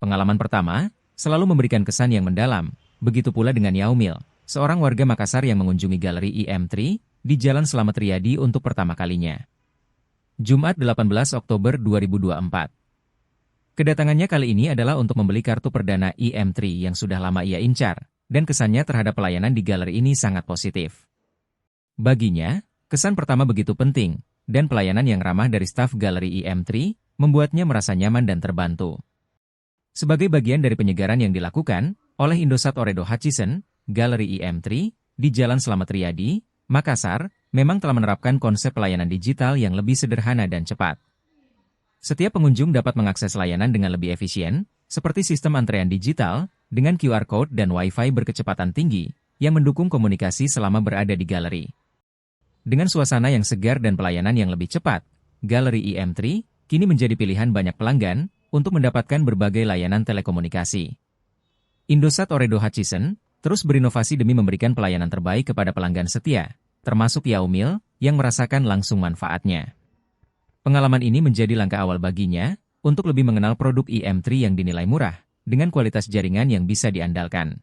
Pengalaman pertama selalu memberikan kesan yang mendalam. Begitu pula dengan Yaumil, seorang warga Makassar yang mengunjungi galeri IM3 di Jalan Slamet Riyadi untuk pertama kalinya. Jumat 18 Oktober 2024. Kedatangannya kali ini adalah untuk membeli kartu perdana IM3 yang sudah lama ia incar, dan kesannya terhadap pelayanan di galeri ini sangat positif. Baginya, kesan pertama begitu penting, dan pelayanan yang ramah dari staf galeri IM3 membuatnya merasa nyaman dan terbantu. Sebagai bagian dari penyegaran yang dilakukan oleh Indosat Oredo Hutchison, galeri IM3 di Jalan Slamet Riyadi, Makassar, memang telah menerapkan konsep pelayanan digital yang lebih sederhana dan cepat. Setiap pengunjung dapat mengakses layanan dengan lebih efisien, seperti sistem antrean digital, dengan QR Code dan Wi-Fi berkecepatan tinggi, yang mendukung komunikasi selama berada di galeri. Dengan suasana yang segar dan pelayanan yang lebih cepat, galeri IM3 kini menjadi pilihan banyak pelanggan untuk mendapatkan berbagai layanan telekomunikasi. Indosat Oredo Hutchison terus berinovasi demi memberikan pelayanan terbaik kepada pelanggan setia, termasuk Yaumil yang merasakan langsung manfaatnya. Pengalaman ini menjadi langkah awal baginya untuk lebih mengenal produk IM3 yang dinilai murah, dengan kualitas jaringan yang bisa diandalkan.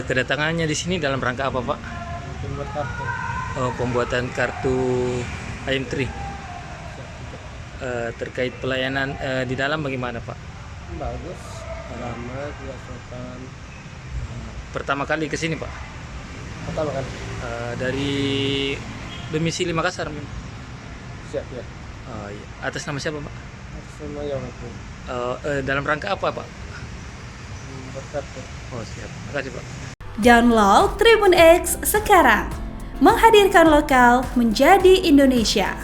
Kedatangannya di sini dalam rangka apa, Pak? Pembuat kartu. Pembuatan kartu IM3. Terkait pelayanan di dalam bagaimana, Pak? Bagus, lama juga sopan. Pertama kali ke sini, Pak? Pertama kali. Dari domisili Makassar. Siap ya. Iya. Atas nama siapa, Pak? Semua yang aku. Dalam rangka apa, Pak? Pembuat kartu. Oh, siap. Terima kasih, Pak. Download Tribun X sekarang, menghadirkan lokal menjadi Indonesia.